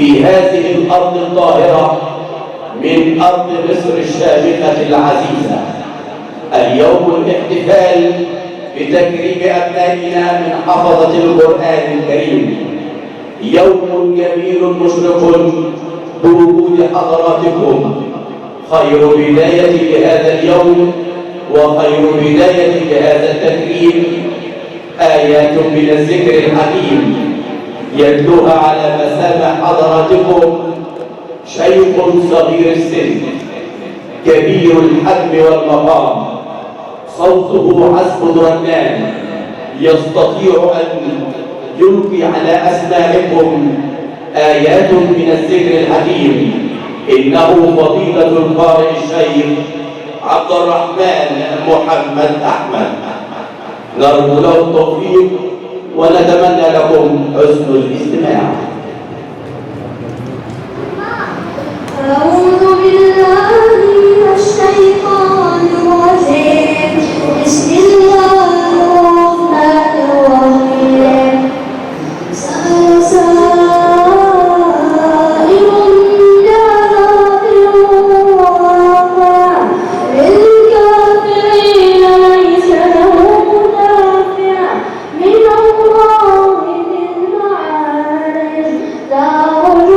في هذه الأرض الطاهرة من أرض مصر الشامخة العزيزة. اليوم الاحتفال بتكريم أبنائنا من حفظة القرآن الكريم، يوم جميل مشرق بوجود حضراتكم. خير بداية لهذا اليوم وخير بداية لهذا التكريم آيات من الذكر الحكيم يتلوها على مسامع حضراتكم شيخ صغير السن كبير الحجم والمقام، صوته عذب رنان، يستطيع أن يلقي على أسماعكم آيات من الذكر الحكيم. إنه فضيلة القارئ الشيخ عبد الرحمن محمد أحمد، نرجو له التوفيق ونتمنى لكم حسن الاستماع. أعوذ بالله من الشيطان الرجيم. بسم الله الرحمن الرحيم. سأل سائل بعذاب واقع، للكافرين ليس له دافع، من الله ذي المعارج تعرج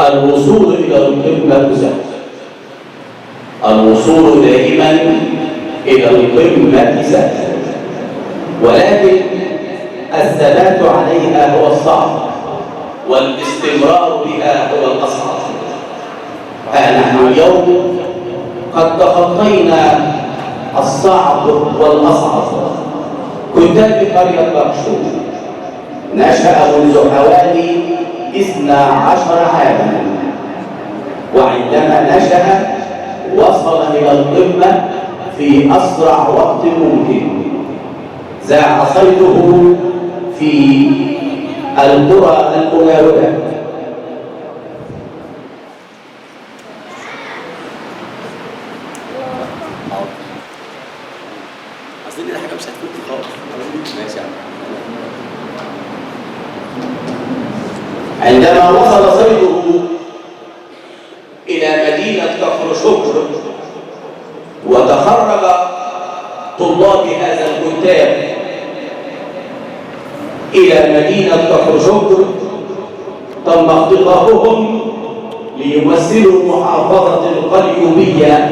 الوصول إلى القمة سهل. الوصول دائما إلى القمة سهل، ولكن الثبات عليها هو الصعب، والاستمرار بها هو الأصعب. ها نحن اليوم قد تخطينا الصعب والأصعب. كتاب قرية مكشوف نشأ منذ حوالي 12 عاما، وعندما نشأ وصل إلى القمة في أسرع وقت ممكن. ذاع صيته في القرى المجاورة. أصل دي حاجة مش هتفوت خالص. عندما وصل صيده إلى مدينة كفر شكر وتخرج طلاب هذا الكتاب إلى مدينة كفر شكر، تم اختطافهم ليمثلوا محافظة القليوبية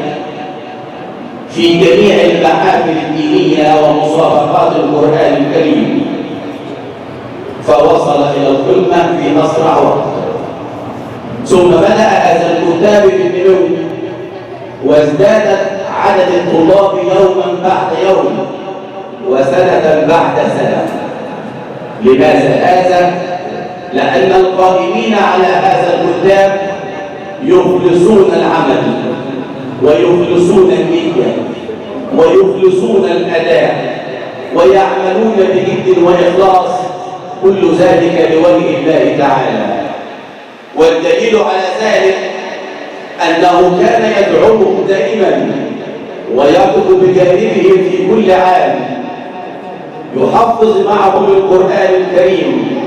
في جميع المحافل الدينية ومسابقات القرآن الكريم، فوصل إلى القمة في أسرع وقت. ثم بدأ هذا الكتاب بالنمو، وازدادت عدد الطلاب يوما بعد يوم وسنة بعد سنة. لماذا هذا؟ لأن القائمين على هذا الكتاب يخلصون العمل ويخلصون النية ويخلصون الأداء ويعملون بجد وإخلاص، كل ذلك لوجه الله تعالى. والدليل على ذلك أنه كان يدعوهم دائما ويقف بجانبهم في كل عام، يحفظ معهم القرآن الكريم،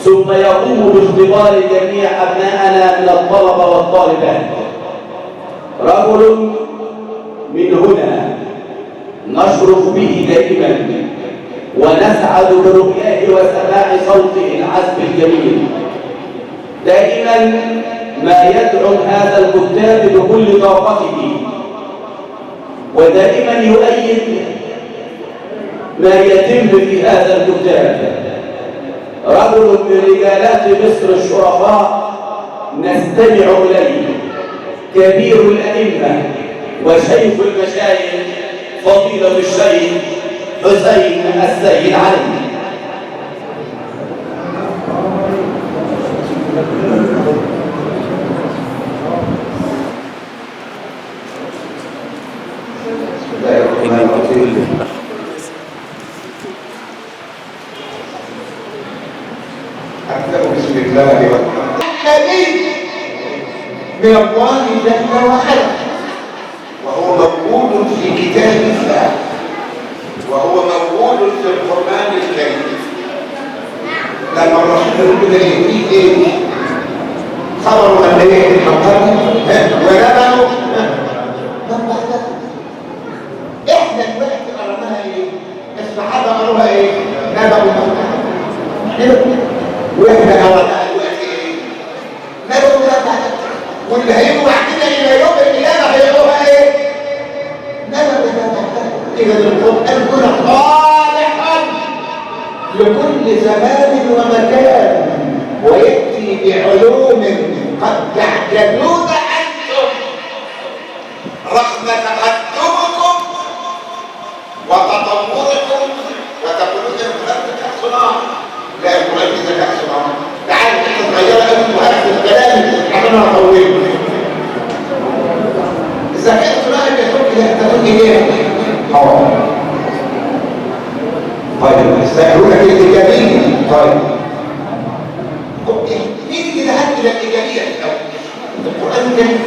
ثم يقوم باختبار جميع أبناءنا من الطلبة والطالبات. رجل من هنا نشرف به دائما ونسعد برؤياه وسماع صوته العذب الجميل. دائما ما يدعم هذا الكتاب بكل طاقته، ودائما يؤيد ما يتم في هذا الكتاب. رجل من رجالات مصر الشرفاء نستمع إليه، كبير الأئمة وشيخ المشايخ فضيلة الشيخ حسين السيد علي. بسم الله النبي من الله جل وعلا، وهو موجود في كتاب الله، وهو موجود في القرآن الكريم. لما الرسول يقول لي ايه خبروا ان ايه الحقاني ونبعوا احنا دلوقتي قرأناها ايه؟ الصحابة قرأوها ايه؟ نبعوا واحنا قرأناها دلوقتي ايه؟ نبعوا واللي هيجوا بعد كده الى يوم القيامة هيقولوها ايه؟ نبعوا. إذا القرآن كله صالحا لكل زمان ومكان، ويأتي بعلوم قد تعجبون أنتم رغم تقدمكم وتطوركم وتقولون القرآن بتاع صناعة. لا، القرآن بتاع صناعة. تعالوا انت صغيرة قوي وهكذا الكلام عشان اطوله. الذكاء الصناعي بيقول كده تقول ايه؟ طيب استعملونا بالإيجابية. طيب نيجي كده هات إلى الإيجابية الأول. القرآن الكريم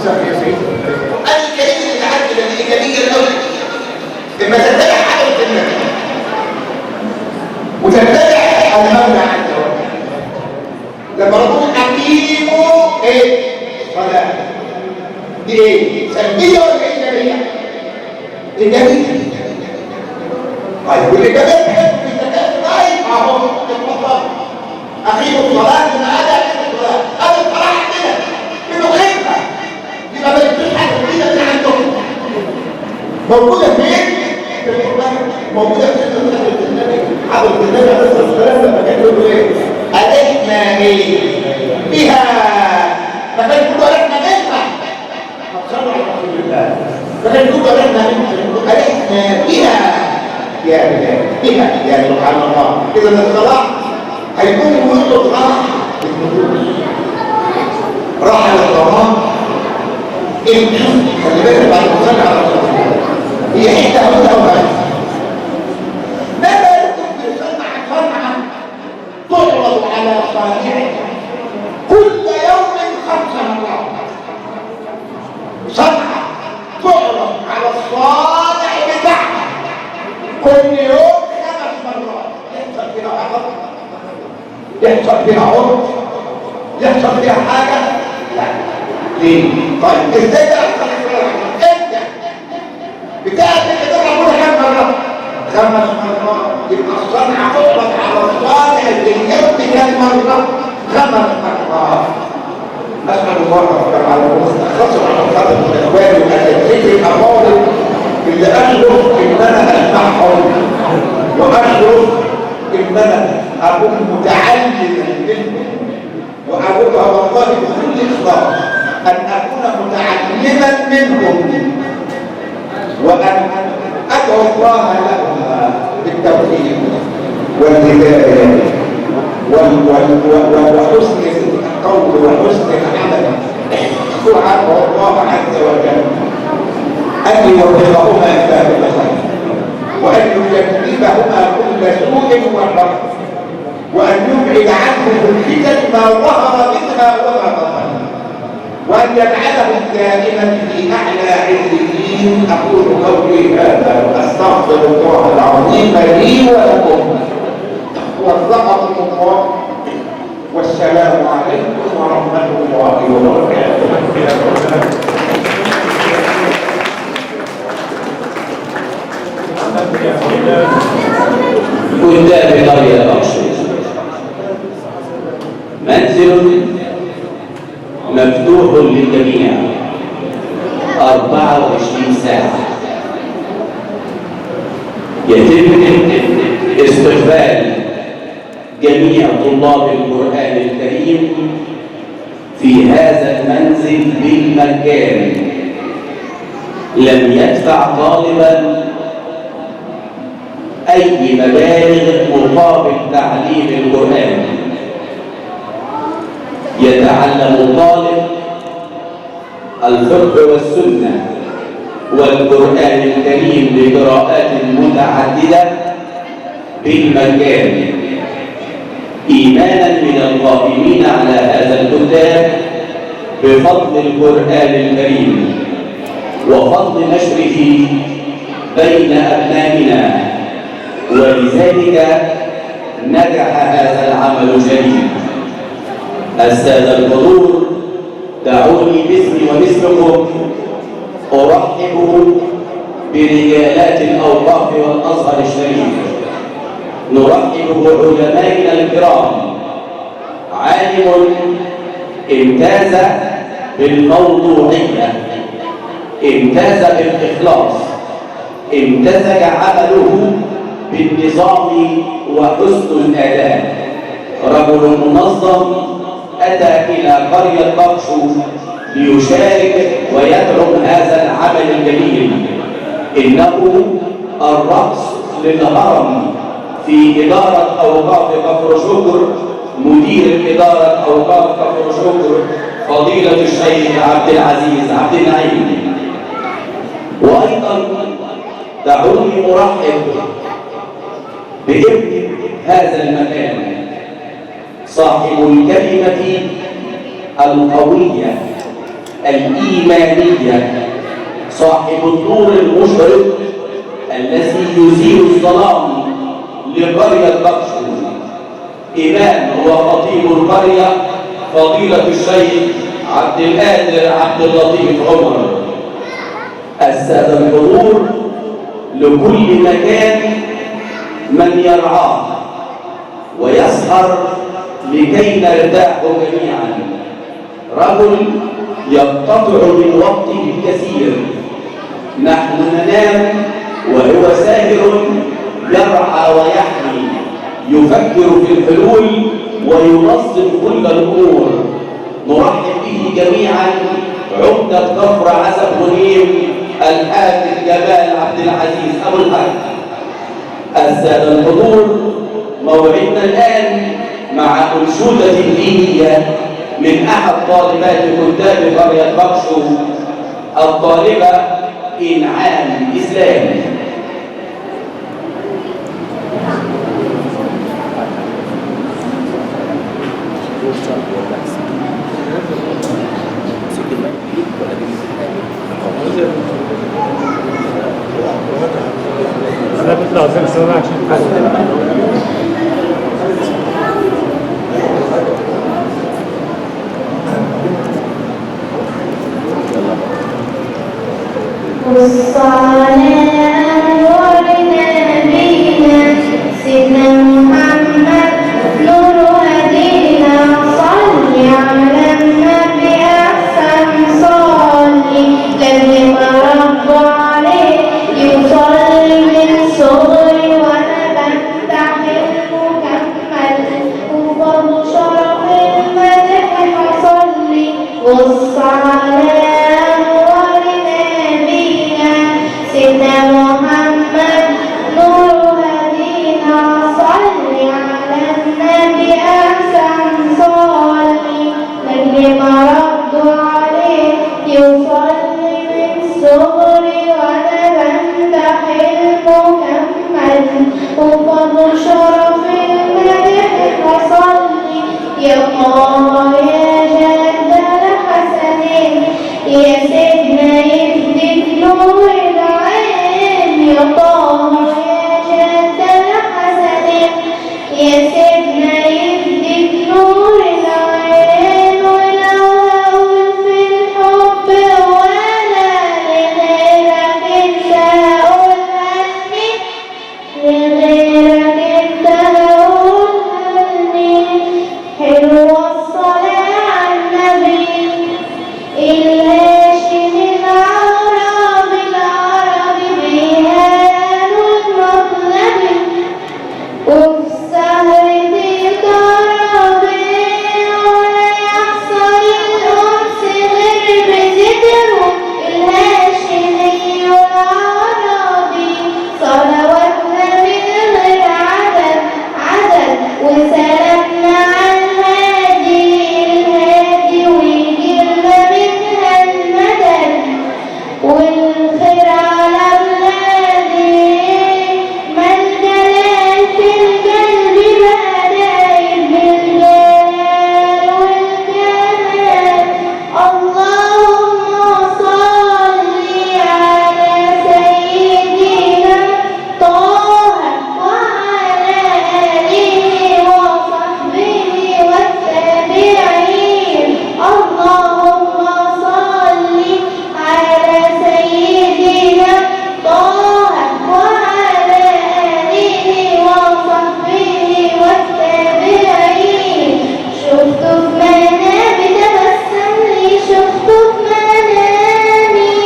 صح يا سيدي. القرآن الكريم اللي هات إلى الإيجابية الأول. لما تتبع حضرة النبي وتتبع المولى عز وجل، لما ربنا أقيموا إيه؟ صلاة. دي إيه؟ سلبية ولا إيجابية؟ إيجابية. طيب والإجابات حلو في الزكاة طيب اهو اتفضل أقيموا الصلاة لما أدى الصلاة. هذا الصلاة عندنا منه خدمة، يبقى ما تجيبوش حاجة جديدة من عندكم. موجودة فين؟ في القرآن، موجودة في سنة النبي حضرة النبي عليه الصلاة والسلام لما كان يقول ايه؟ ألحنا ايه؟ بها. فكان يقول ألحنا منها. ما تصلوا على رسول الله. فكان يقول ألحنا منها. ألحنا بها. بها يعني سبحان الله. إذا الصلاة هيكون ويطلق راحة للضمان. خلي بالك بعد ما صلي على رسول الله هي حتة هدى وهدى. ماذا يكون صنعة تعرض على صانعها كل يوم 5 مرات. صنعة تعرض على الصانع بتاعها كل يوم 5 مرات. يحصل كده عقب يحصل فيها عرض، يحصل فيها حاجة؟ لا. ليه؟ طيب ازاي بقى انت بتاعت الإدارة كل كام مرة؟ 5 مرات. يبقى الصنعة تطلق على الصانع اللي يبني كام مرة؟ 5 مرات. أسأل الله ربنا على مستخلص على خاطر الإخوان وأهل الذكر الأفاضل اللي أشرف إن أنا أسمعهم وأشرف إن أنا أكون متعلما منهم وأقولها والله بكل إخلاص أن أكون متعلما منهم وأن أدعو الله لهم بالتوفيق والهداية وحسن القول وحسن العمل. سبحان الله عز وجل أن يوفقهما إلى كل خير وأن يجنبهما كل سوء وشر وأن يبعد عنهم الفتن ما ظهر منها وما بطن وأن يجعلهم دائما في أعلى عليين. أقول قولي هذا وأستغفر الله العظيم لي ولكم وفقكم الله والسلام عليكم ورحمة الله وبركاته. قدام قرية بقشة منزل مفتوح للجميع 24 ساعة. يتم استقبال جميع طلاب القرآن الكريم في هذا المنزل بالمجان. لم يدفع طالبا أي مبالغ مقابل تعليم القرآن. يتعلم الطالب الفقه والسنة والقرآن الكريم بقراءات متعددة بالمجان إيمانا من القائمين على هذا الكتاب بفضل القرآن الكريم وفضل نشره بين أبنائنا. ولذلك نجح هذا العمل الجليل. السادة الحضور، دعوني باسمي وباسمكم أرحب برجالات الأوقاف والأزهر الشريف. نرحب بعلمائنا الكرام. عالم امتاز بالموضوعية، امتاز بالإخلاص، امتزج عمله بالنظام وحسن الأداء. رجل منظم أتى إلى قرية بقشو ليشارك ويدعم هذا العمل الجميل. إنه الرأس للهرم في إدارة أوقاف كفر شكر. مدير إدارة أوقاف كفر شكر فضيلة الشيخ عبد العزيز عبد النعيم. وأيضا دعوني أرحب بابن هذا المكان، صاحب الكلمة القوية الإيمانية، صاحب النور المشرق الذي يزيل الظلام لقرية بقشو. إمام وخطيب القرية فضيلة الشيخ عبد القادر عبد اللطيف عمر. السادة الحضور، لكل مكان من يرعاه ويسهر لكي نرتاح جميعا. رجل يقتطع من وقته الكثير، نحن ننام وهو ساهر يرعى ويحمي، يفكر في الحلول وينظم كل الامور. نرحب به جميعا عمدة كفر عزب غنيم الحاج جمال عبد العزيز ابو الحاج. السادة الحضور، موعدنا الآن مع أنشودة دينية من أحد طالبات كتاب قرية بقشو، الطالبة إنعام إسلام. لا بطلع زي السنة عشان والصلاة ولنبينا سيدنا محمد نور هدينا صل على النبي أحسن صلي لازم رب عليه يصلي من صغري وأنا بمدح المكمل وفضل شرف المدح فصلي والصلاة ولنبينا سيدنا محمد نور هدينا صل على النبي أحسن صلي لازم رد عليه يصلي من صغري وأنا بمدح المكمل وفضل شرف المدح فصلي يا طه يا جد الحسنين يا سيدنا يهديك نور العين يا طه يا جد الحسنين يا سيدنا يهديك نور العين ولو أقول في الحب ولا لغيرك انت أقولهالني لغيرك انت أقولهالني حلوة الصلاة على النبي الهاشم العربي بيهان المطلبي وفي سهرتي ضربي ولا يحصل الأنس غير بذكره الهاشمي العربي صلواتنا من غير عدد وسلامنا على الهادي ويجيلنا منها المدد والخير على بلادي ما الجلال في القلب مدايب بالجلال والجمال اللهم صل على سيدنا طه وعلى آله وصحبه والتابعين اللهم صل على سيدنا طه وعلى آله وصحبه والتابعين شفته في منامي تبسم لي شفته في منامي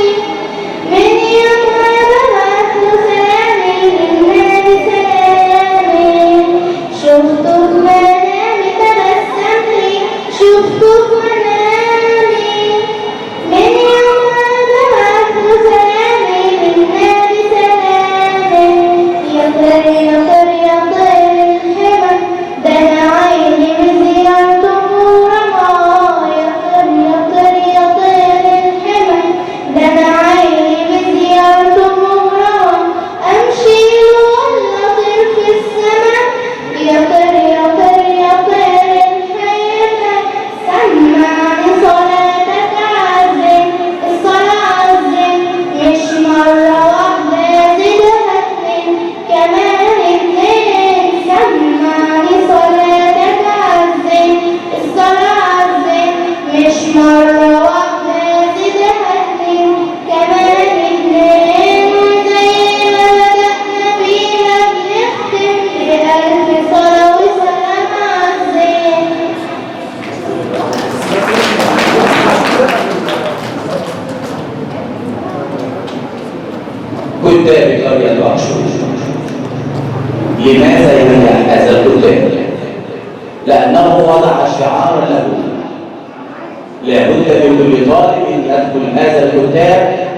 من يومها ببعت له سلامي للنبي سلامي شفته في منامي تبسم لي شفته في منامي من يومها ببعت له سلامي للنبي سلامي يا طير يا طير يا طير الحمى ده انا عيني بزيارته مغرمة يا طير يا طير يا طير الحمى ده انا عيني بزيارته مغرمة امشي له ولا اطير في السما يا طير يا طير يا طير الحمى سمعني صلاتك عزم الصلاة عزم مش مرة واحدة زدها اتنين كمان اتنين سمعني صلاتك عزم الصلاة عزم مش مرة واحدة زدها اتنين كمان اتنين وزي ما بدأنا بيها بنختم بألف صلاة وسلام عزم كتاب قرية وعشور لماذا ينجح هذا الكتاب؟ لأنه وضع شعارا له لابد لكل طالب يدخل هذا الكتاب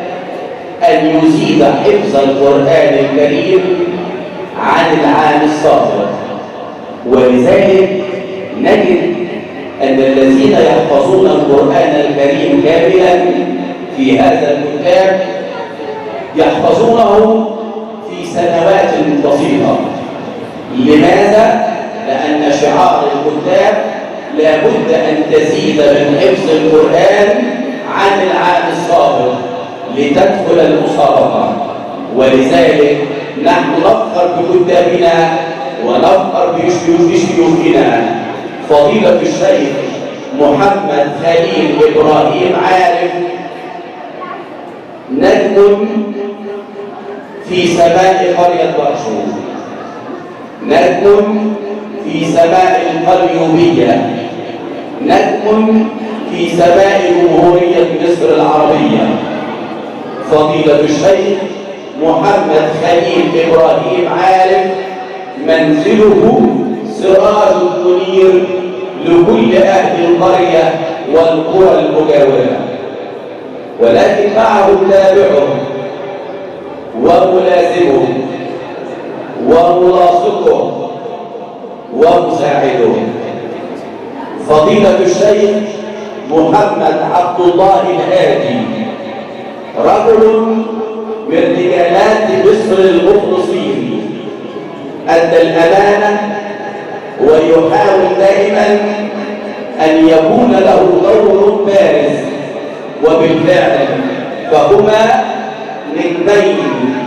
أن يزيد حفظ القرآن الكريم عن العام السابق ولذلك نجد أن الذين يحفظون القرآن الكريم كاملا في هذا الكتاب يحفظونه في سنوات بسيطة. لماذا؟ لأن شعار الكتاب لابد أن تزيد من حفظ القرآن عن العام السابق لتدخل المسابقة، ولذلك نحن نفخر بكتابنا ونفخر بشيوخنا فضيلة الشيخ محمد خليل إبراهيم عارف، نجم في سماء قرية برشوم، نجم في سماء القليوبية، نجم في سماء جمهورية مصر العربية. فضيلة الشيخ محمد خليل إبراهيم عارف منزله سراج منير لكل أهل القرية والقرى المجاورة، ولكن معه تابعه وملازمه وملاصقه ومساعده فضيلة الشيخ محمد عبد الله الهادي، رجل من رجالات مصر المخلصين، أدى الأمانة ويحاول دائما أن يكون له دور بارز، وبالفعل فهما نجمين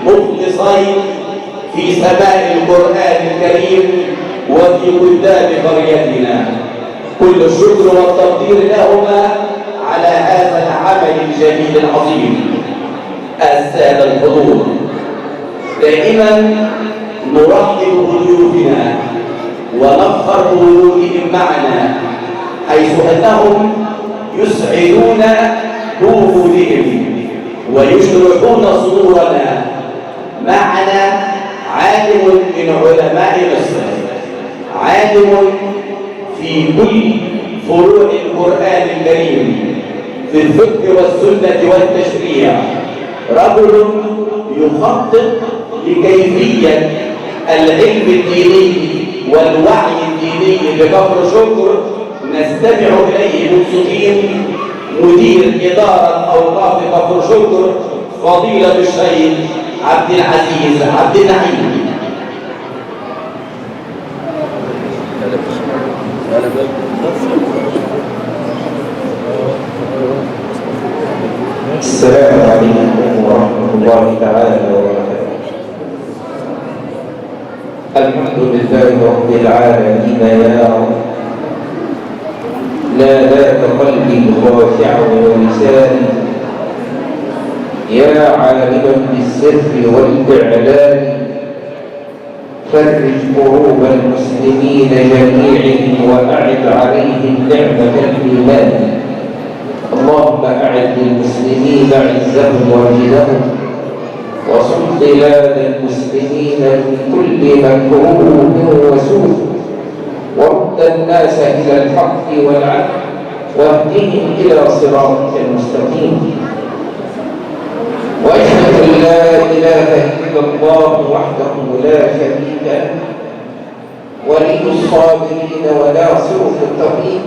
مخلصين في سماء القرآن الكريم وفي قدام قريتنا. كل الشكر والتقدير لهما على هذا العمل الجميل العظيم. السادة الحضور، دائما نرحب بضيوفنا ونفخر بوجودهم معنا، حيث أنهم يسعدون بوجودهم ويشرحون صدورنا. معنا عالم من علماء مصر، عالم في كل فروع القرآن الكريم، في الفقه والسنة والتشريع، رجل يخطط لكيفية العلم الديني والوعي الديني بكفر شكر. نستمع إليه منصتين مدير إدارة أوقاف كفر شكر فضيلة الشيخ عبد العزيز عبد النعيم. السلام عليكم ورحمة الله تعالى وبركاته. الحمد لله رب العالمين يا رب، ناداك قلبي خاشعا ولساني يا عالما بالسر والإعلان، فرج كروب المسلمين جميعهم وأعد عليهم نعمة الإيمان. اللهم أعد للمسلمين عزهم وجدهم، وصد بلاد المسلمين من كل مكروه وسوء، ورد الناس إلى الحق والعدل، واهدهم إلى صراطك المستقيم. وأشهد أن لا إله إلا الله وحده لا شريك له، ولي الصابرين وناصر المتقين.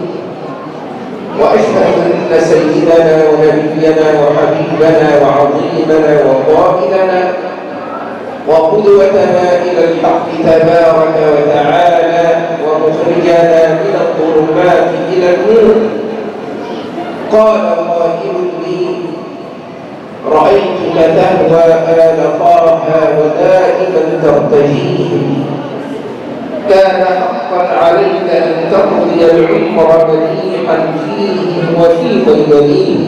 وأشهد أن سيدنا ونبينا وحبيبنا وعظيمنا وقائدنا وقدوتنا إلى الحق تبارك وتعالى ومخرجنا من الظلمات إلى النور قال قائل لي: رأيتك تهوى آل طه ودائما ترتجيه، كان حقا عليك أن تقضي العمر مليحا فيه وفي غيره.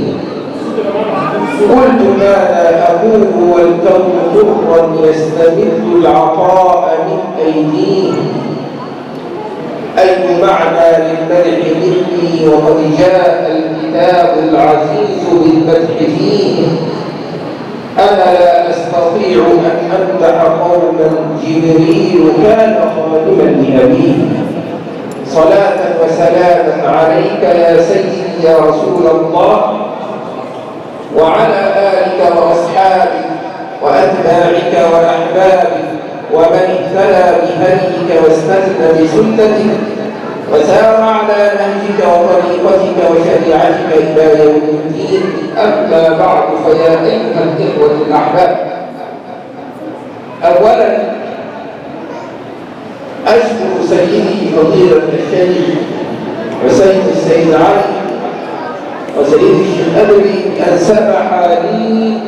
قلت: ماذا أقول والكون ضرا يستمد العطاء من أيديه. أي معنى للمدح مني وقد جاء الكتاب العزيز بالمدح فيه. أنا لا أستطيع أن أمدح قوما جبريل كان خادما لأبيه. صلاة وسلاما عليك يا سيدي يا رسول الله، وعلى آلك وأصحابك وأتباعك وأحبابك ومن اهتدى بهديك واستنى بسنتك وسار على نهجك وطريقتك وشريعتك إلى يوم الدين. أما بعد، فيا أيها الإخوة الأحباب، أولا أشكر سيدي فضيلة الشيخ وسيد السيد علي وسيد الشيخ أدري أن سمح لي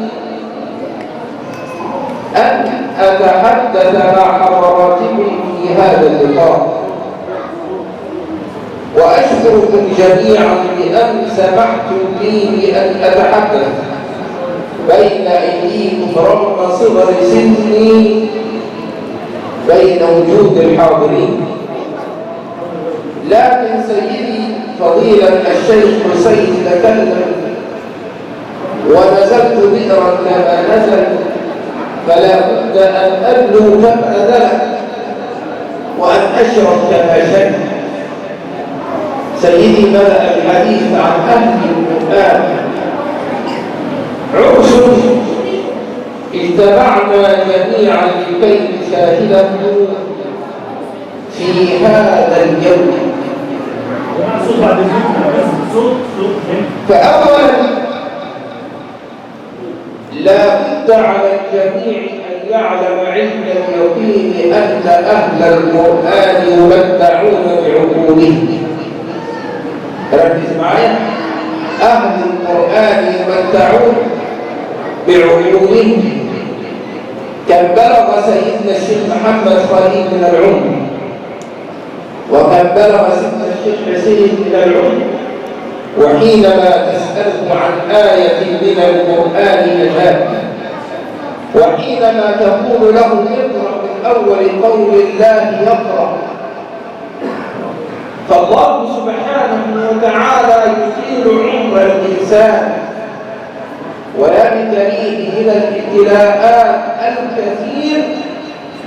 أن أتحدث مع حضراتكم في هذا اللقاء، وأشكركم جميعا بأن سمحتم لي بأن أتحدث. بين أيديكم رغم صغر سني بين وجود الحاضرين. لكن سيدي فضيلة الشيخ حسين تكلم ونزلت بئرا كما نزل، فلا بد أن أبلو كما دلك وأن أشرب كما شرب. سيدي بدأ الحديث عن أهل القرآن. عرس اجتمعنا جميعا لكي نشاهده في هذا اليوم. فأولا لا بد على الجميع أن يعلم علم اليقين أن أهل القرآن يمتعون بعقولهم. ركز معايا، أهل القرآن يمتعون بعقولهم. كم بلغ سيدنا الشيخ محمد خليل من العمر، وكم بلغ سيدنا الشيخ حسين من العمر، وحينما تسأله عن آية من القرآن يجاب، وحينما تقول له اقرأ من أول قول الله يقرأ. فالله سبحانه وتعالى يطيل عمر الإنسان ويبتليه من الابتلاءات الكثير،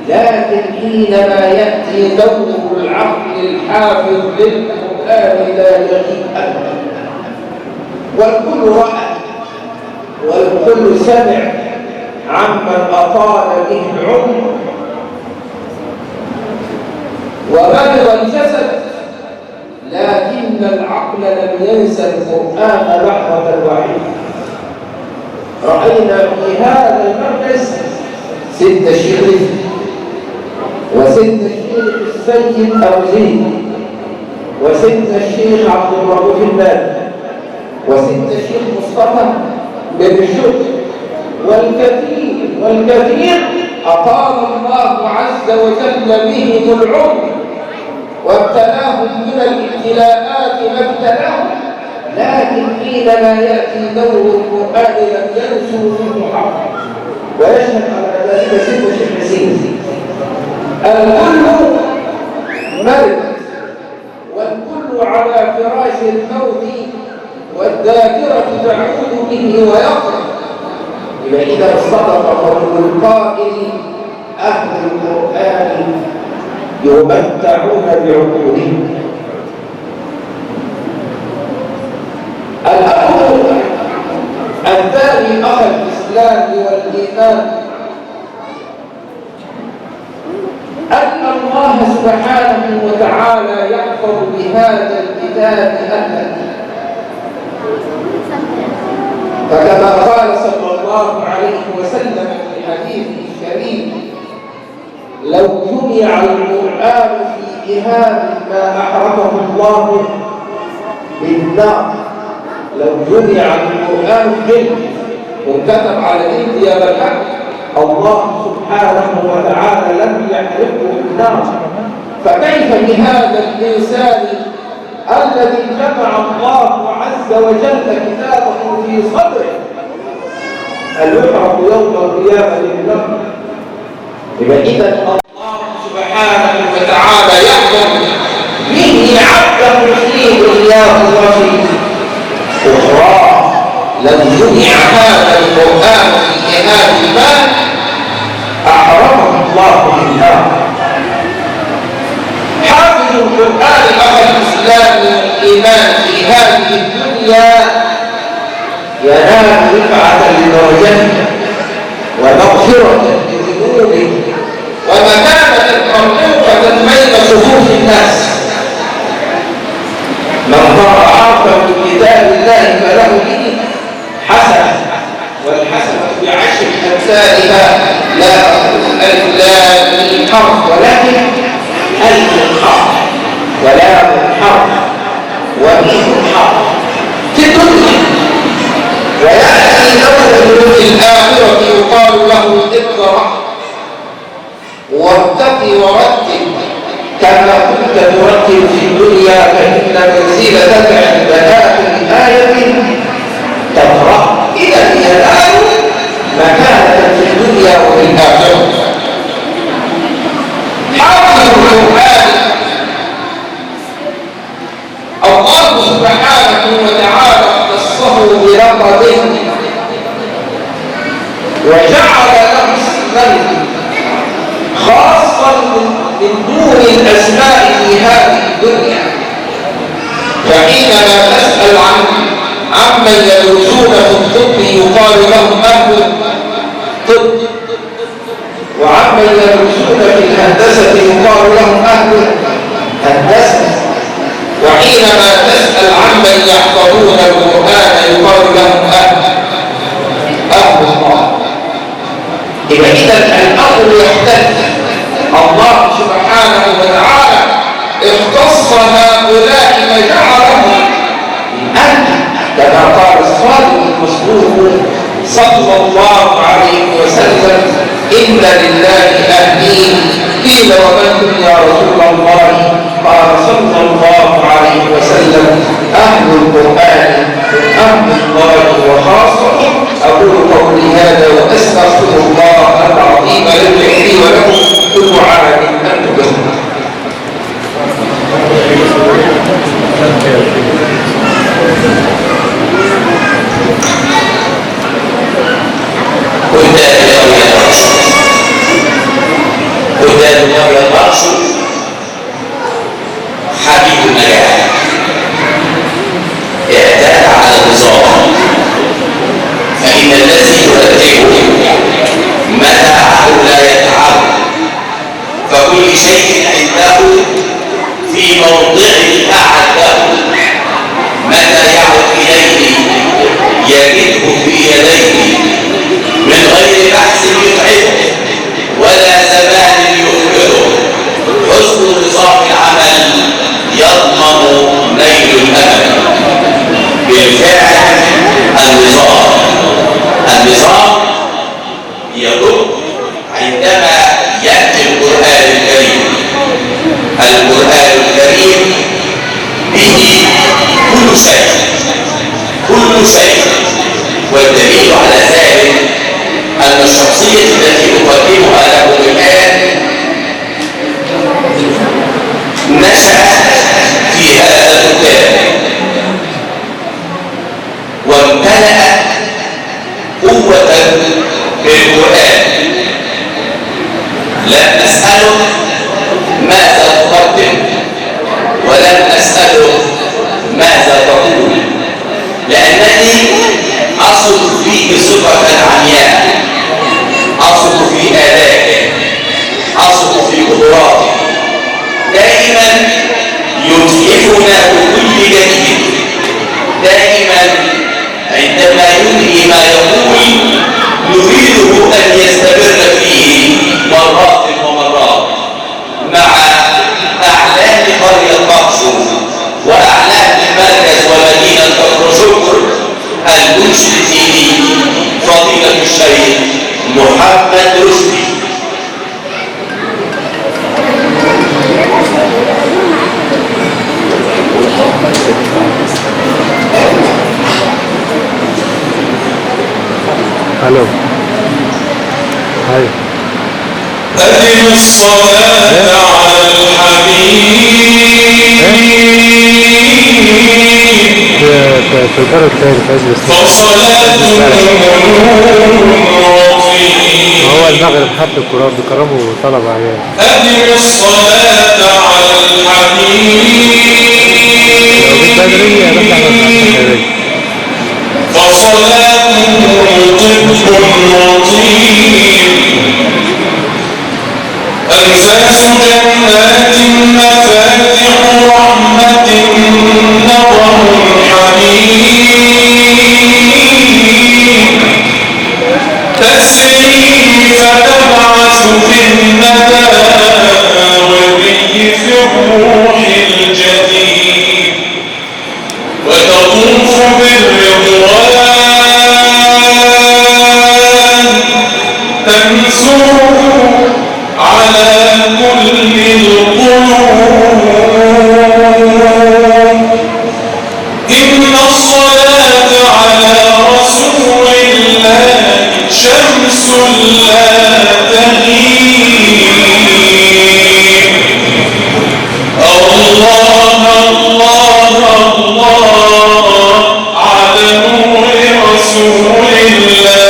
لكن حينما يأتي دور العقل الحافظ للقرآن لا يغيب أبدا. والكل رأى والكل سمع عمن أطال به العمر وبلغ الجسد، لكن العقل لم ينسى القرآن لحظة واحدة. رأينا في هذا المركز ست شيخ وست الشيخ السيد أوزيد، وست الشيخ عبد الرؤوف الباب، وست الشيخ مصطفى بن شد، والكثير أطال الله عز وجل بهم العمر وابتلاهم من الابتلاءات ما ابتلاهم، لكن حينما يأتي دور القرآن لم ينسوا منه حقا. ويشهد على ذلك سيدنا الشيخ حسين. الكل مرض والكل على فراش الموت والذاكرة تعود به ويقرأ. إذا إذا صدق قول القائل أهل القرآن يمتعون بعقولهم. الأمر الثاني أخ الإسلام والإيمان أن الله سبحانه وتعالى يحفظ بهذا الكتاب أهله. فكما قال صلى الله عليه وسلم في حديثه الشريف: لو جمع القرآن في إهاب ما أحرقه الله بالنار. لو جمع القرآن جلد وكتب على جلد يا بالحق، الله سبحانه وتعالى لم يحرقه بالنار. فكيف بهذا الإنسان الذي جمع الله عز وجل كتابه في صدره أن يحرق يوم القيامة بالنار؟ إذا الله سبحانه وتعالى يحكم به عبده في دنياه وفي أخرى. لو جمع هذا القرآن في إهاب المال أحرمه الله بالنار. حافظ القرآن أخ الإسلام والإيمان في هذه الدنيا ينال رفعة لدرجته ومغفرة لذنوبه ومكانة مرفوعة بين صفوف الناس. من قرأ حرفا من كتاب الله فله به حسنة، والحسنة بعشر أمثالها. لا أقول ألف لام حرف، ولكن ألف حرف ولام حرف وميم حرف في الدنيا. ويأتي يوم في الآخرة يقال له اقرأ وارتق ورتب كما كنت ترتب في الدنيا، فإن منزلتك عند آخر آية تقرأ. إذا ينال وجعل له اسما خاصا من دون الأسماء في هذه الدنيا. فحينما تسأل عمن يدرسون في الطب يقال لهم أهل الطب، وعمن يدرسون في الهندسة يقال لهم أهل الهندسة، وحينما تسأل عمن يحفظون القرآن يقال لهم أهل الله. إذا الأمر يختلف. الله سبحانه وتعالى اختص هؤلاء فجعلهم أهل، كما قال الصادق المصدوق صلى الله عليه وسلم: إن لله أهلين. قيل ومن هم يا رسول الله؟ قال صلى الله عليه وسلم: أهل القرآن أهل الله وخاصة. أقول قولي هذا وأستغفر الله العظيم لي ولكم كل عام أنتم بخير. قدام نبي الرأس حبيب المجال، اعتاد على النظام، فإن الذي يرتبه متاعه لا يتعب، فكل شيء عنده في موضعه أعده، متى يعود إليه يجده في يديه من غير بحث يتعبه ولا زمان يخبره. حسن نظام العمل يضمن نيل الأمل. بالفعل النظام يدق عندما يأتي القرآن الكريم. القرآن الكريم به كل شيء، والدليل على ذلك أن الشخصية التي أقدمها لكم الآن نشأ في هذا الكتاب وامتلأ قوة بالقرآن. لم نسأله ماذا تقدم ولم نسأله ماذا تقول، لأنني أصل فيه صفة عمياء، أصل في آلائه، أصل في قدراته، دائما يتحفنا بكل جديد. دائما عندما ينهي ما يقول نريده أن يستمر فيه مرات ومرات، مع أعلام قرية مقصود وأعلام مركز ومدينة كفر شكر المنشد الديني فضيلة الشيخ محمد رشدي. الو هاي أدم الصلاة على الحبيب تقدر فصلاة هو المغرب حفل القرآن بكرمه طلب عيال. أدم الصلاة على الحبيب فصلاته طب وطيب أنفاس جنات مفاتح رحمة نظر حميد تسري فتبعث في النداوي في الروح الجديد وتطوف بالرضوان تنثر على كل القلوب إن الصلاة على رسول الله شمس لا تغيب الله الله الله على نور رسول الله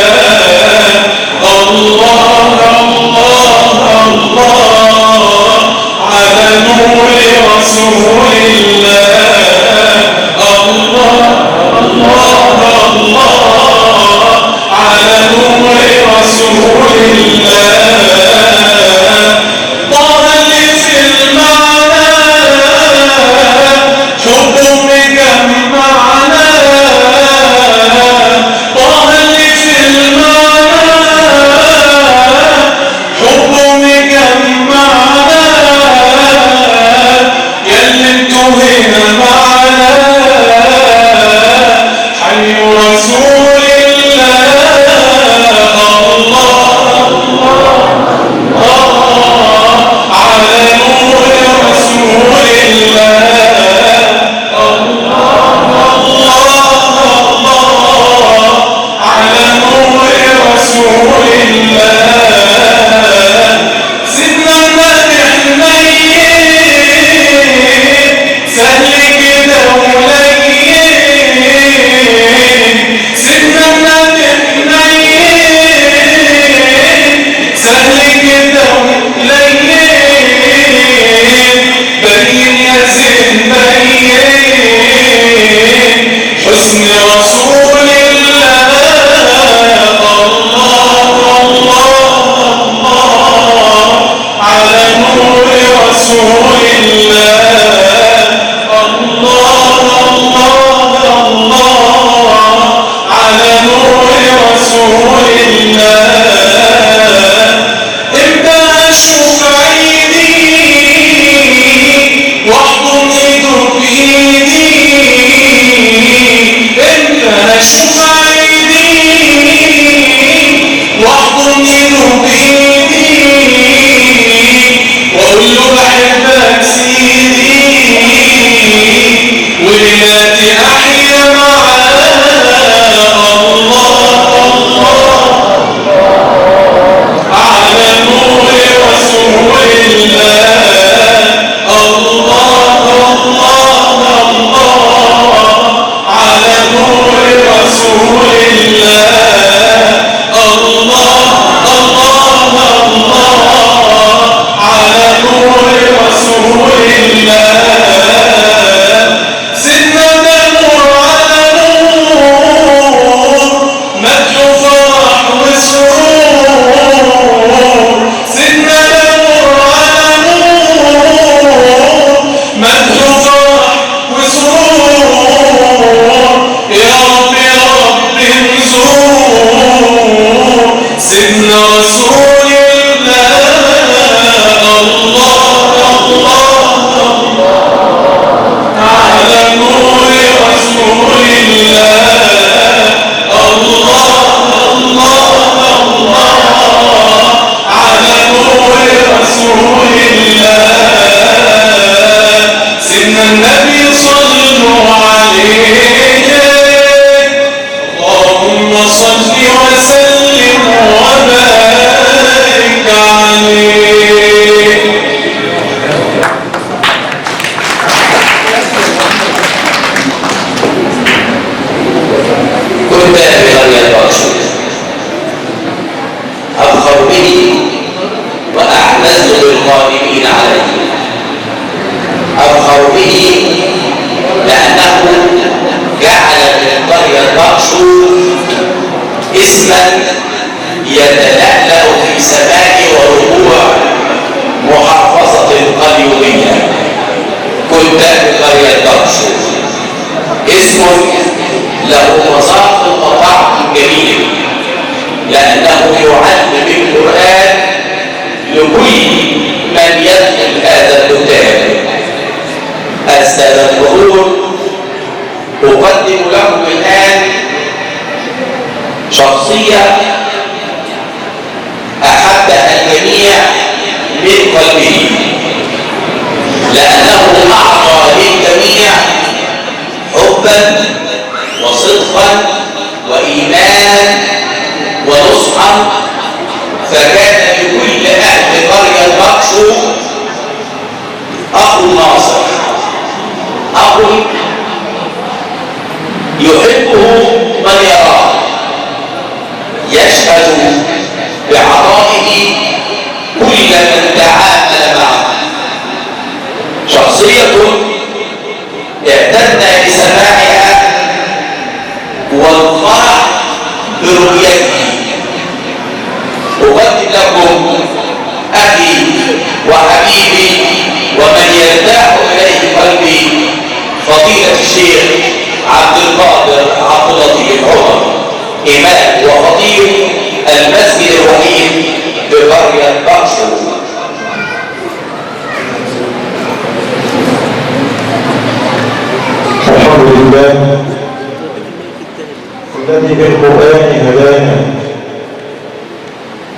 الذي بالقرآن هدانا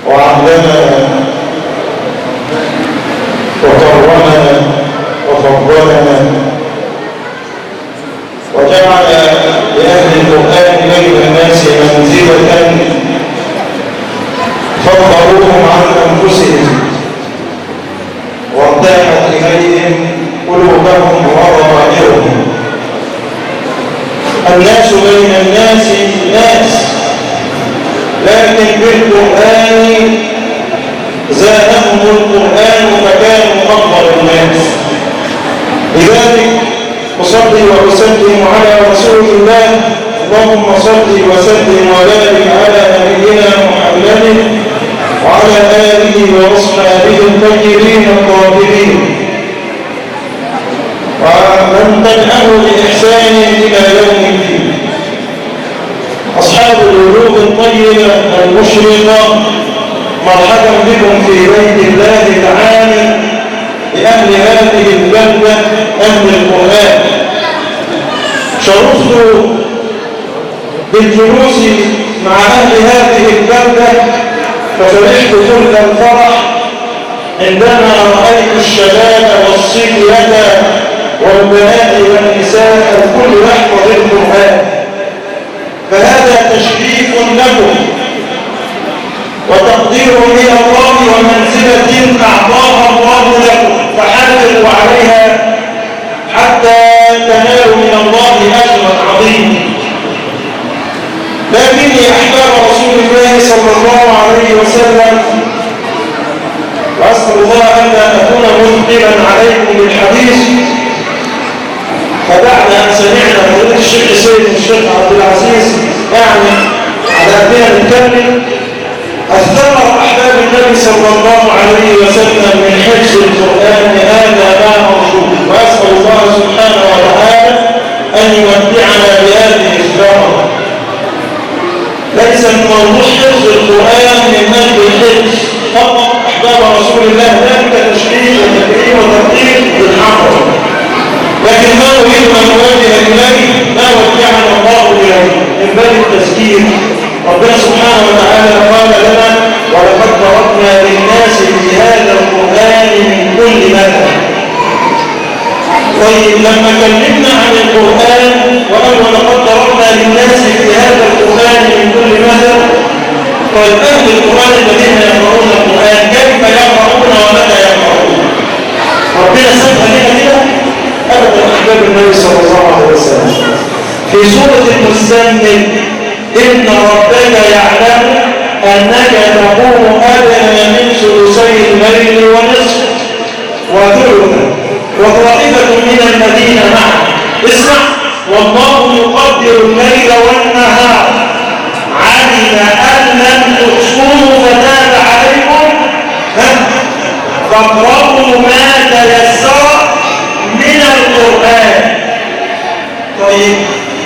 وعلمنا وكرمنا وفضلنا وجعل لأهل القرآن بين الناس منزلة الناس ناس، لكن بالقرآن زادهم القرآن فكانوا أفضل الناس. لذلك أصلي وأسلم على رسول الله. اللهم صل وسلم وبارك على نبينا محمد وعلى آله وأصحابه الطيبين الطاهرين ومن تبعه بإحسان إلى يوم الدين. أصحاب القلوب الطيبة المشرقة، مرحبا بكم في بيت الله تعالى لأهل هذه البلدة أهل القرآن. شرفت بالجلوس مع أهل هذه البلدة ففرحت كل الفرح عندما رأيت الشباب والصبية والبنات والنساء الكل يحفظ القرآن، فهذا تشريف لكم وتقدير من الله ومنزلة أعطاها الله لكم، فحافظوا عليها حتى تنالوا من الله أجرا عظيما. لكني أحباب رسول الله صلى الله عليه وسلم، وأسأل الله أن لا أكون مثقلا عليكم بالحديث، فبعد أن سمعنا فضيلة الشيخ سيد الشيخ عبد العزيز يعني على أننا نتكلم، الثمر أحباب النبي صلى الله عليه وسلم من حفظ القرآن هذا ما أرجوه، وأسأل الله سبحانه وتعالى أن يمتعنا بهذه الثمرة. ليس الموضوع حفظ القرآن من أجل الحفظ فقط أحباب رسول الله، ذلك تشريف وتكريم وتقدير بالحفظ، لكن ما نريد أن نواجه إليه ما وجهنا الله إليه من باب التذكير. ربنا سبحانه وتعالى قال لنا: ولقد ضربنا للناس في هذا القرآن من كل مثل. طيب لما كلمنا عن القرآن وقال ولقد ضربنا للناس في هذا القرآن من كل مثل، طيب أهل القرآن الذين يقرؤون القرآن كيف يقرؤون ومتى يقرؤون؟ ربنا سبق لنا كده؟ أبدا أحباب النبي صلى الله عليه وسلم في سورة المزمل: إن ربك يعلم أنك تقوم أدنى من ثلثي الليل ونصف وثلثا وطائفة من الذين معك. اسمع: والله يقدر الليل والنهار علم أن لم تحصوه فتاب عليكم فاقرأوا ما تيسر من القرآن. طيب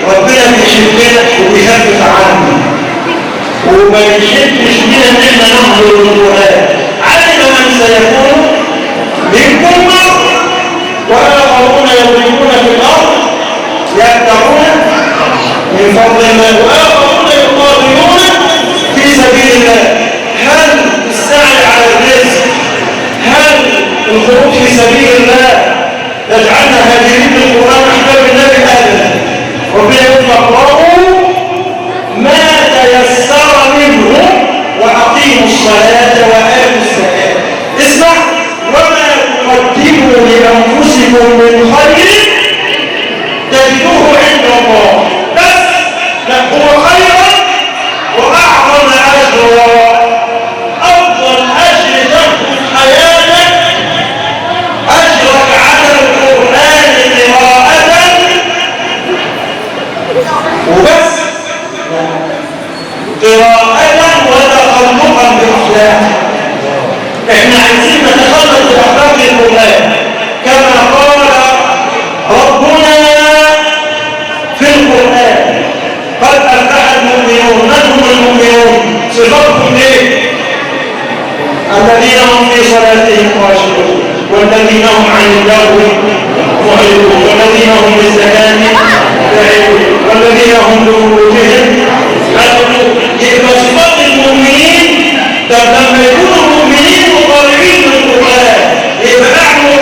ربنا بيحبنا وبيخفف عنا وما يحبش بنا ان احنا نحضر القرآن. علم من سيكون منكم وآخرون يضربون في الأرض يبتغون من فضل الله وآخرون يقاتلون في سبيل الله. هل السعي على الرزق، هل الخروج في سبيل الله يجعلنا هاجرين بالقرآن أحباب النبي؟ أبدا. ربنا يقول: اقرأوا ما تيسر منه وأقيموا الصلاة وآتوا الزكاة. اسمع: وما تقدموا لأنفسكم من خير تجدوه عند الله. بس لا، هو خيرا وأعظم أجرا. أفضل أجر تاخذ في حياتك أجرك على القرآن قراءة وبس، قراءة وتخلقا بأخلاق. احنا عايزين نتخلق بأخلاق القرآن كما قال ربنا في القرآن: قد أفلح المؤمنون. من هم المؤمنون؟ صفاتهم ايه؟ الذين هم في صلاتهم خاشعون، والذين هم عن اللغو معرضون، والذين هم بالزكاة فاعلون، والذين هم لفروجهم حافظون. يبقى صفات المؤمنين. طب لما يكونوا مؤمنين وطالبين للقرآن يبقى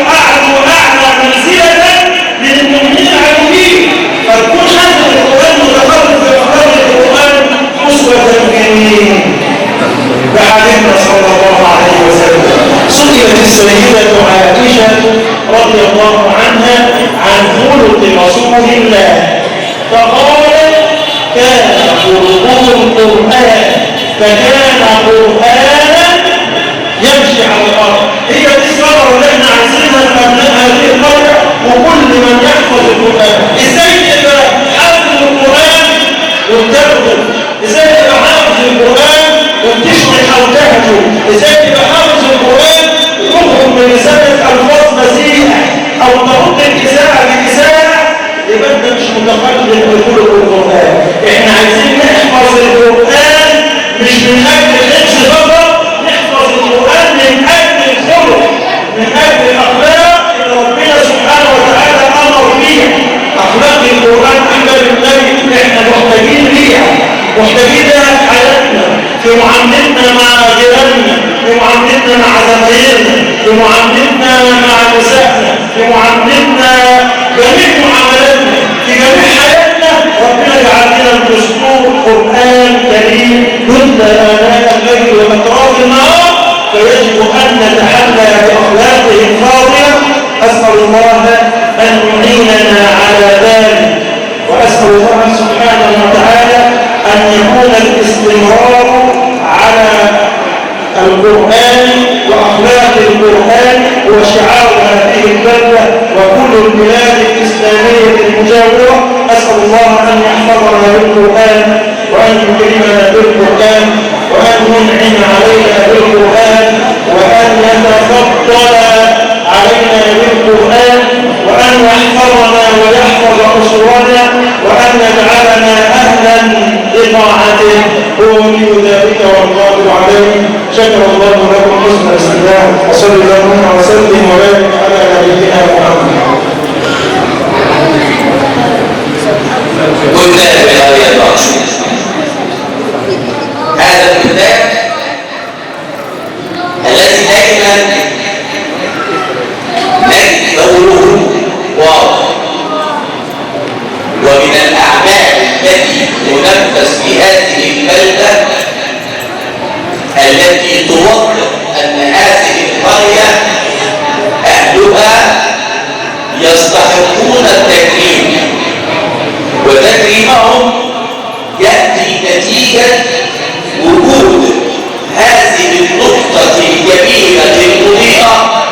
أعلى منزلة من المؤمنين العاديين. فتكون حافظ القرآن متخلق بأخلاق القرآن أسوة جميلة بحبيبنا صلى الله عليه وسلم. سئلت السيدة عائشة رضي الله عنها عن خلق رسول الله فقالت: كان القرآن فكان قرآنا يمشي على الأرض. هي دي الثمرة اللي احنا عايزينها لأبناء هذه القرية وكل من يحفظ القرآن. ازاي تبقى حافظ القرآن وتدرس؟ ازاي تبقى حافظ القرآن وتشرح أو تهجر؟ ازاي تبقى حافظ القرآن وتخرج من رسالة ألفاظ مسيح أو ترد الإذاعة بإذاعة؟ يبقى انت مش متقدم بخلق القرآن. احنا عايزين نحفظ القرآن مش من أجل الحفظ فقط، نحفظ القرآن من أجل الخلق، من أجل الأخلاق اللي ربنا سبحانه وتعالى أمر بيها. أخلاق القرآن أحباب النبي احنا محتاجين ليها، محتاجين لها في حياتنا، في معاملتنا مع جيراننا، في معاملتنا مع زمايلنا، في معاملتنا مع نسائنا، في معاملتنا جميع معاملاتنا، في جميع حياتنا. ربنا يجعل لنا الدستور قرآن كريم يتلى آناء الليل وأطراف النهار، فيجب أن نتحلى بأخلاقه الفاضلة. أسأل الله أن يعيننا على ذلك، وأسأل الله سبحانه وتعالى أن يكون الاستمرار على القرآن وأخلاق القرآن وشعار هذه البلدة وكل البلاد الإسلامية المجاورة. أسأل الله أن يحفظنا بالقرآن وأن يكرمنا بالقرآن وأن ينعم علينا بالقرآن وأن يتفضل علينا بالقرآن وأن يحفظنا ويحفظ أسرنا وأن يجعلنا أهلا لطاعته. هو ولي ذلك والقادر عليه. شكر الله لكم حسن الاستماع وصلى الله وسلم وبارك على نبينا محمد. كتاب بقرية المقصود. هذا الكتاب الذي دائما نجد دوره واضح، ومن الأعمال التي تنفذ في هذه البلدة التي توضح أن هذه القرية أهلها يستحقون التكريم، وتكريمهم يأتي نتيجة وجود هذه النقطة الجميلة المضيئة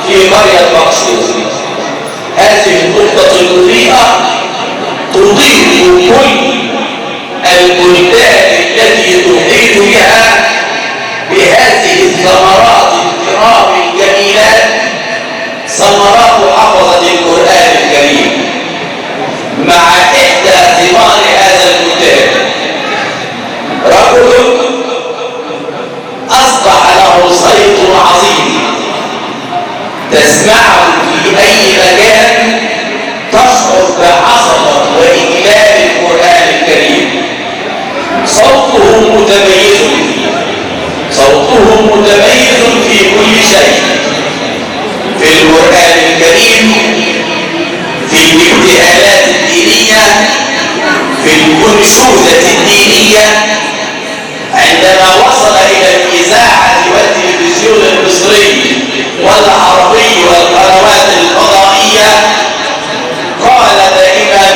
في قرية المقصود. هذه النقطة المضيئة تضيء كل البلدان التي تحيط بها بهذه الثمرات الكرام الجميلات، ثمرات حفظة القرآن الكريم. مع إحدى ثمار هذا الكتاب رجل أصبح له صيت عظيم، تسمعه في أي مكان تشعر بعظمة وإجلال القرآن الكريم. صوته متميز، صوته متميز في كل شيء، في القرآن الكريم، في الابتهالات الدينية، في الأنشودة الدينية. عندما وصل إلى الإذاعة والتلفزيون المصري والعربي والقنوات الفضائية قال دائما: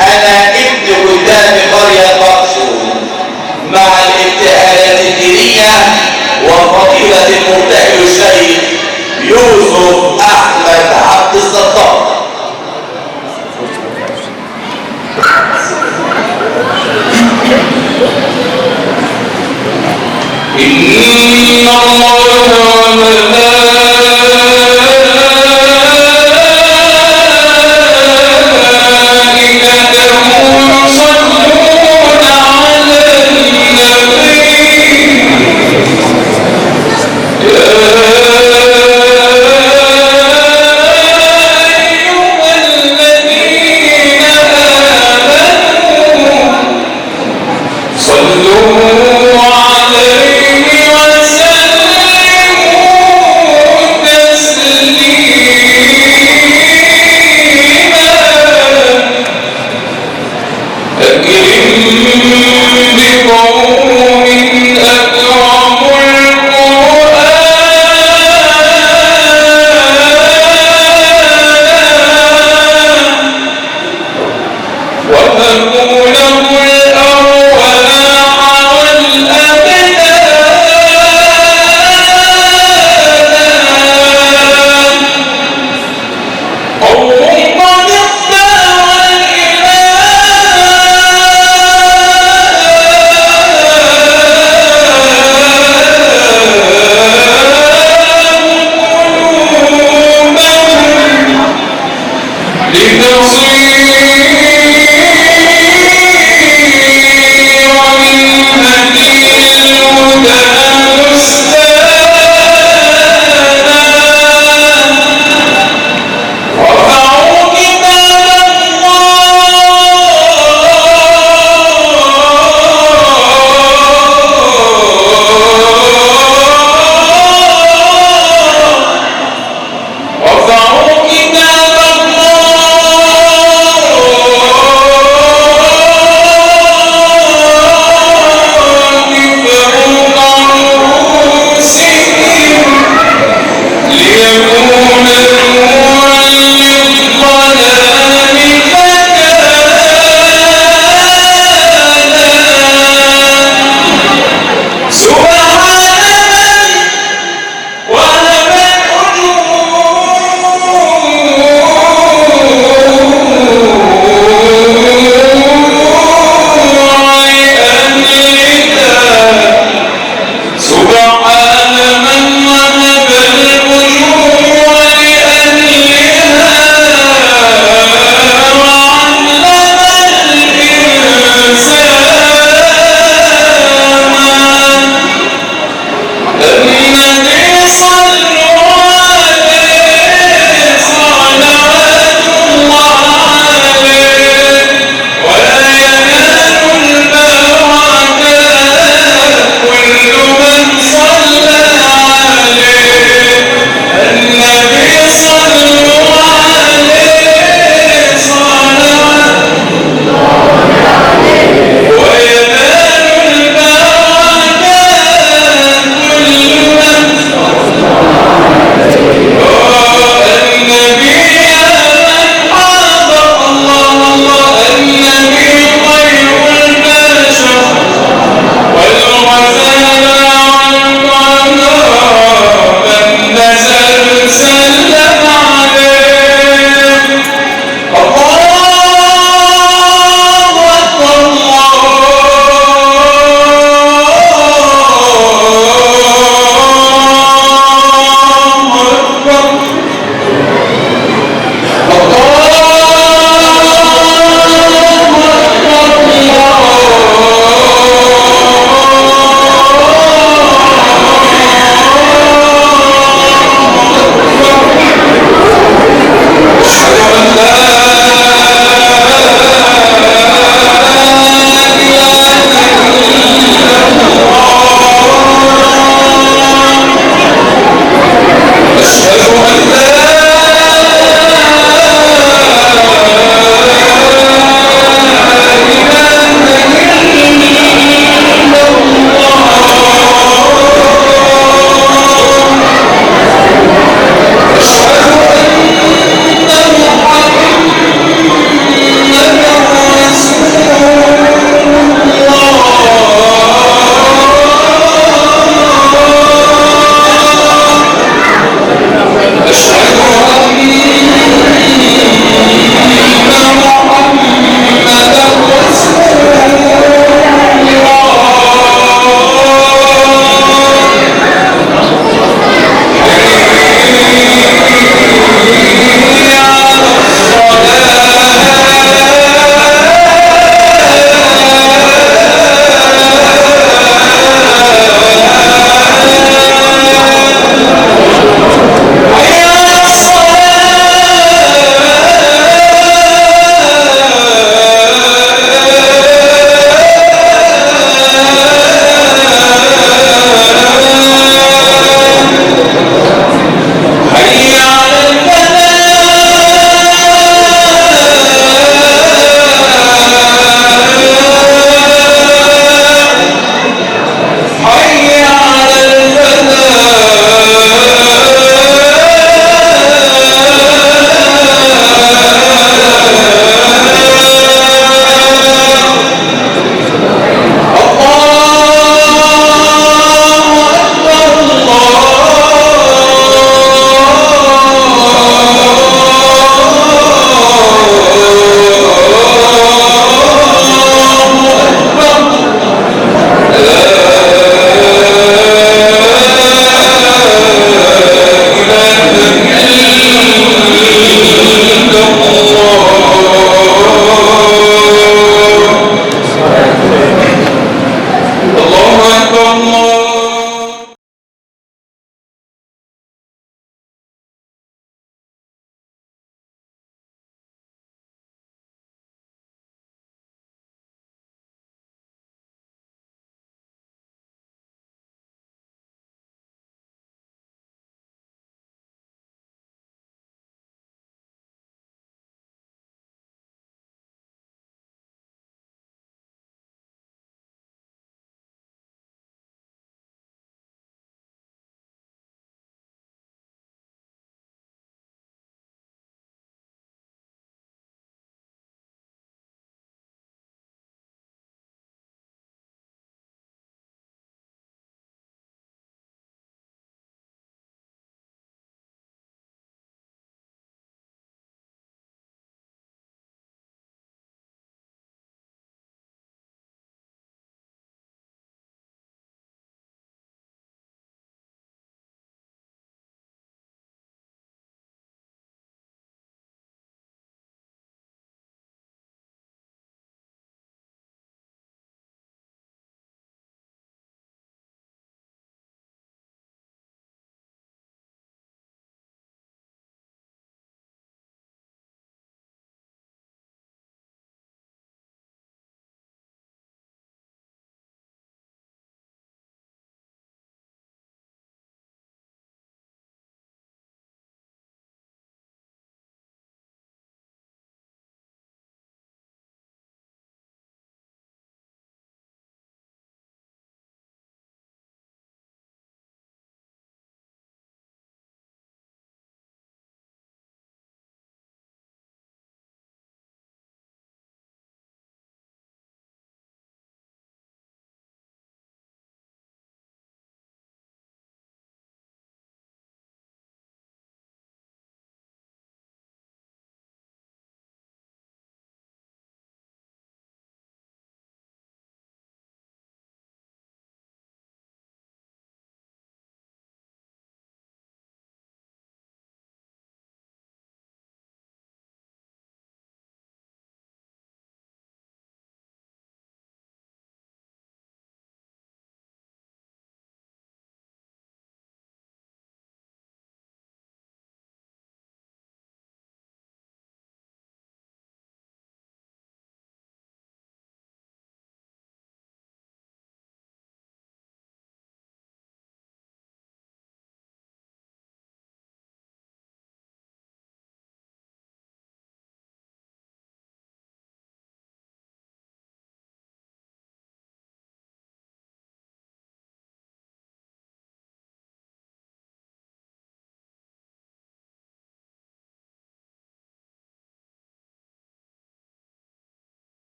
أنا ابن كتاب قرية المقصود، مع الابتهالات الدينية وفضيلة المبتهل الشيخ يوسف أحمد عبد الستار. إن الله وملائكته